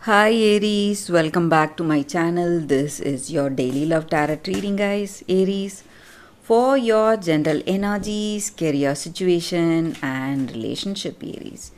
Hi Aries, welcome back to my channel. This is your daily love tarot reading, guys. Aries, for your general energies, career situation, and relationship, Aries.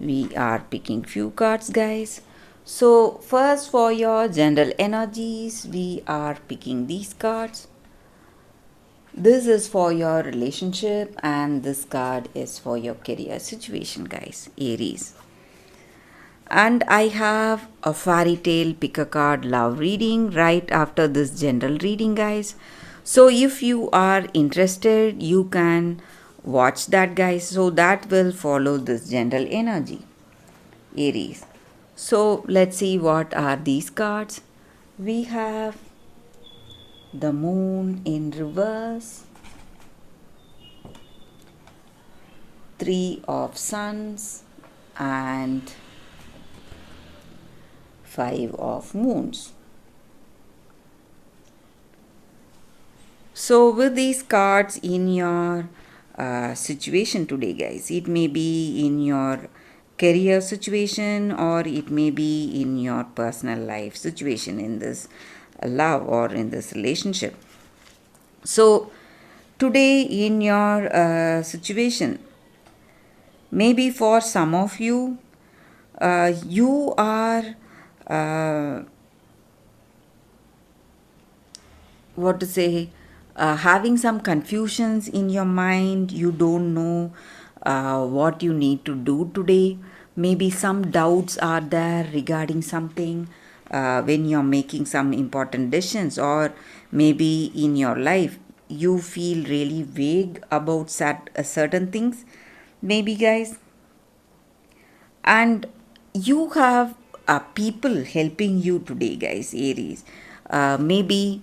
We are picking few cards, guys. So, first, for your general energies, we are picking these cards. This is for your relationship, and this card is for your career situation, guys. Aries. And I have a fairy tale pick a card love reading right after this general reading, guys. So if you are interested, you can watch that, guys. So that will follow this general energy, Aries. So let's see what are these cards. We have the moon in reverse, three of suns, and five of moons. So, with these cards in your situation today, guys, it may be in your career situation or it may be in your personal life situation in this love or in this relationship. So, today in your situation, maybe for some of you, you are uh, what to say, having some confusions in your mind. You don't know what you need to do today. Maybe some doubts are there regarding something when you're making some important decisions, or maybe in your life you feel really vague about certain things, maybe, guys. And you have people helping you today, guys, Aries. Maybe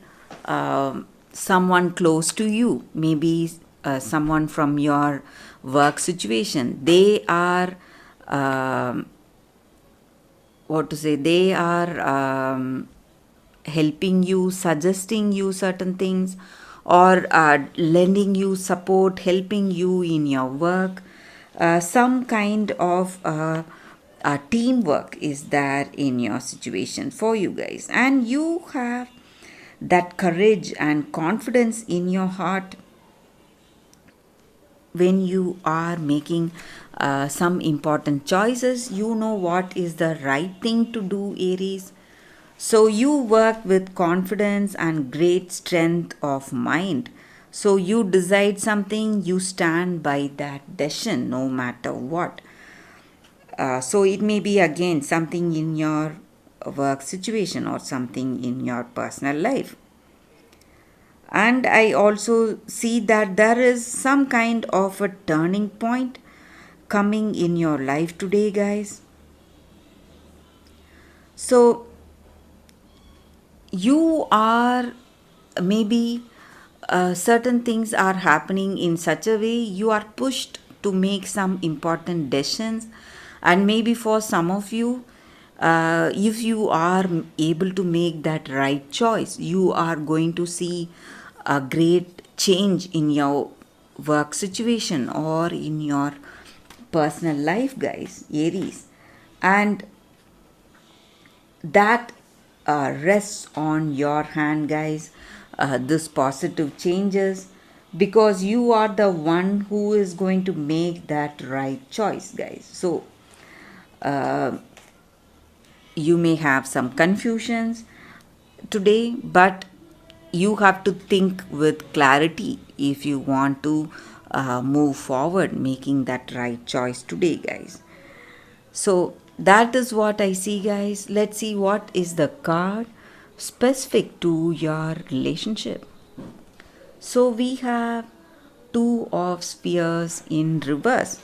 someone close to you, maybe someone from your work situation. They are um what to say, they are helping you, suggesting you certain things, or lending you support, helping you in your work. Some kind of teamwork is there in your situation for you, guys, and you have that courage and confidence in your heart when you are making some important choices. You know what is the right thing to do, Aries. So you work with confidence and great strength of mind. So you decide something, you stand by that decision no matter what. So it may be again something in your work situation or something in your personal life. And I also see that there is some kind of a turning point coming in your life today, guys. So you are maybe certain things are happening in such a way you are pushed to make some important decisions. And maybe for some of you, if you are able to make that right choice, you are going to see a great change in your work situation or in your personal life, guys, Aries. And that rests on your hand, guys, this positive changes, because you are the one who is going to make that right choice, guys. So uh, you may have some confusions today, but you have to think with clarity if you want to move forward making that right choice today, guys. So that is what I see, guys. Let's see what is the card specific to your relationship. So we have two of spears in reverse.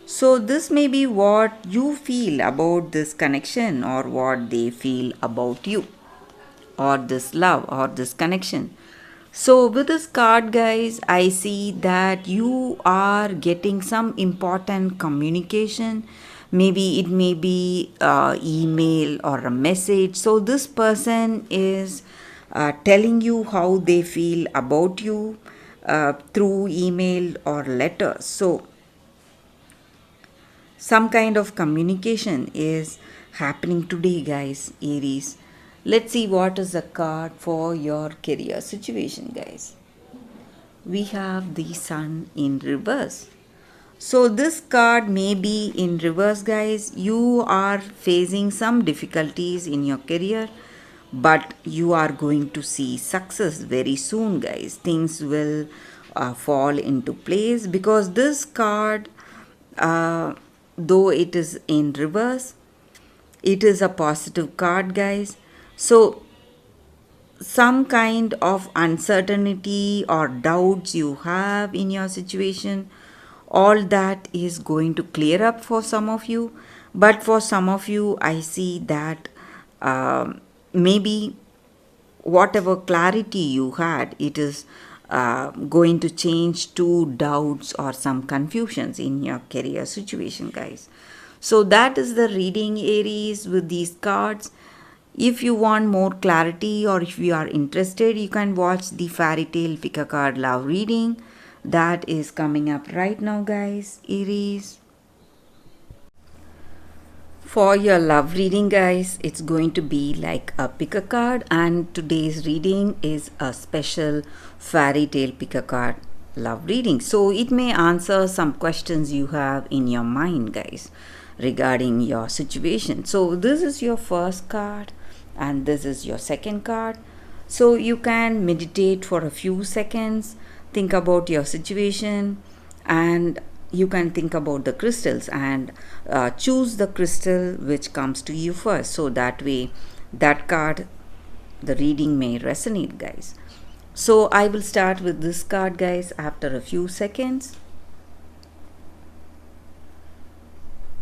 So this may be what you feel about this connection or what they feel about you, or this love or this connection. So, with this card, guys, I see that you are getting some important communication. Maybe it may be email or a message. So, this person is telling you how they feel about you through email or letter. So, some kind of communication is happening today, guys, Aries. Let's see what is the card for your career situation, guys. We have the Sun in reverse. So this card may be in reverse, guys. You are facing some difficulties in your career, but you are going to see success very soon, guys. Things will fall into place because this card, though it is in reverse, it is a positive card, guys. So some kind of uncertainty or doubts you have in your situation, all that is going to clear up for some of you. But for some of you, I see that maybe whatever clarity you had, it is going to change to doubts or some confusions in your career situation, guys. So that is the reading, Aries, with these cards. If you want more clarity or if you are interested, you can watch the Fairy Tale Pick a Card Love reading that is coming up right now, guys, Aries. For your love reading, guys, it's going to be like a pick a card, and today's reading is a special Fairy Tale Pick a Card love reading. So it may answer some questions you have in your mind, guys, regarding your situation. So this is your first card and this is your second card. So you can meditate for a few seconds, think about your situation, and you can think about the crystals and choose the crystal which comes to you first. So that way, that card, the reading may resonate, guys. So I will start with this card, guys, after a few seconds.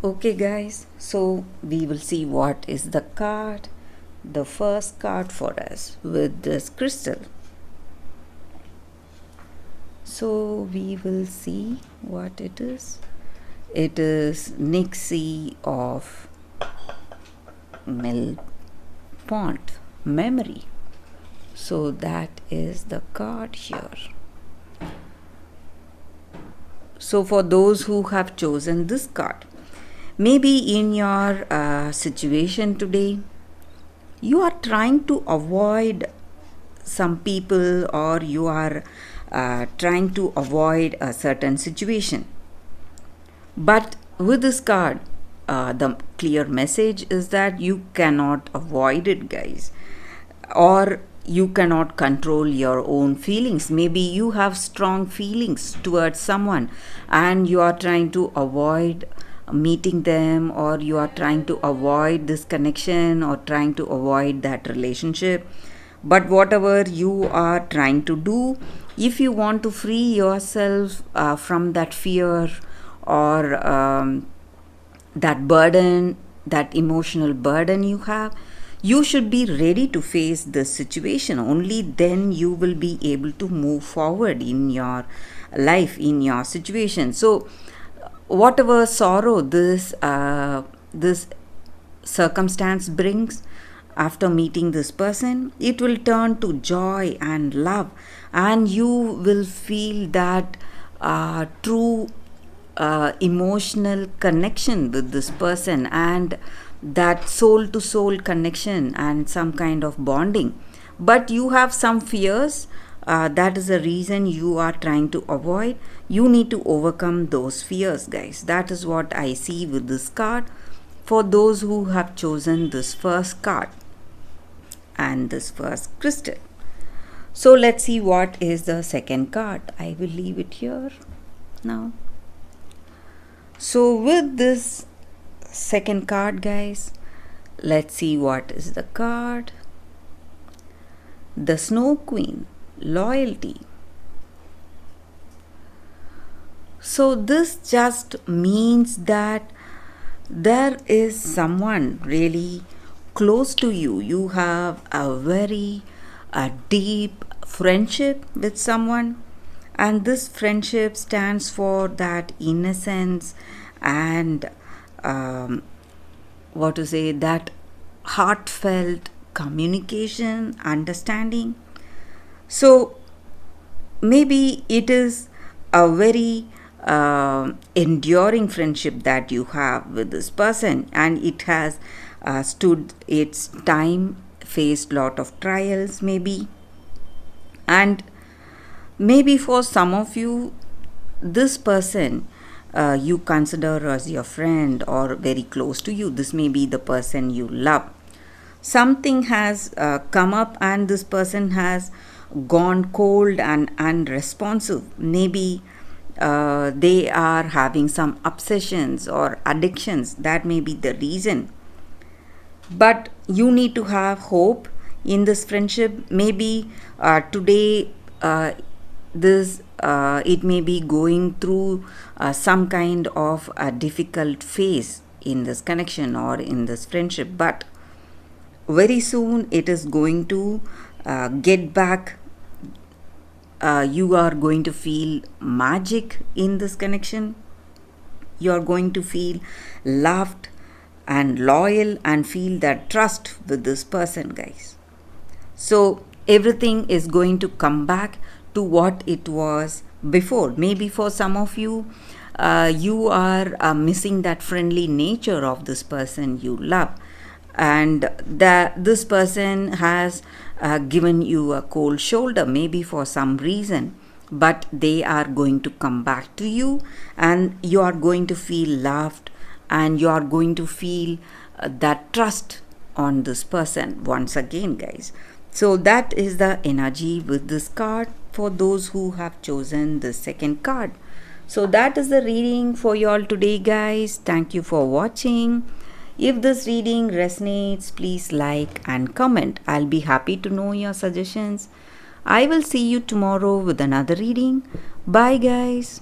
Okay, guys, so we will see what is the card, the first card for us with this crystal. So we will see what it is. It is Nixie of Millpond, Memory. So that is the card here. So for those who have chosen this card, maybe in your situation today, you are trying to avoid some people, or you are trying to avoid a certain situation. But with this card, the clear message is that you cannot avoid it, guys, or you cannot control your own feelings. Maybe you have strong feelings towards someone and you are trying to avoid meeting them, or you are trying to avoid this connection or trying to avoid that relationship. But whatever you are trying to do, if you want to free yourself from that fear or that burden, that emotional burden you have, you should be ready to face this situation. Only then you will be able to move forward in your life, in your situation. So whatever sorrow this circumstance brings, after meeting this person, it will turn to joy and love, and you will feel that true emotional connection with this person, and that soul to soul connection and some kind of bonding. But you have some fears, that is the reason you are trying to avoid. You need to overcome those fears, guys. That is what I see with this card for those who have chosen this first card and this first crystal. So let's see what is the second card. I will leave it here now. So with this second card, guys, let's see what is the card. The Snow Queen, Loyalty. So this just means that there is someone really close to you. You have a very deep friendship with someone, and this friendship stands for that innocence and that heartfelt communication, understanding. So maybe it is a very enduring friendship that you have with this person, and it has stood its time, faced lot of trials maybe, and maybe for some of you, this person you consider as your friend or very close to you, this may be the person you love. Something has come up and this person has gone cold and unresponsive. Maybe they are having some obsessions or addictions. That may be the reason. But you need to have hope in this friendship. Maybe today this it may be going through some kind of a difficult phase in this connection or in this friendship, but very soon it is going to get back. You are going to feel magic in this connection. You are going to feel loved and loyal and feel that trust with this person, guys. So everything is going to come back to what it was before. Maybe for some of you, you are missing that friendly nature of this person you love, and that this person has given you a cold shoulder maybe for some reason, but they are going to come back to you and you are going to feel loved and you are going to feel that trust on this person once again, guys. So that is the energy with this card for those who have chosen the second card. So that is the reading for you all today, guys. Thank you for watching. If this reading resonates, please like and comment. I'll be happy to know your suggestions. I will see you tomorrow with another reading. Bye, guys.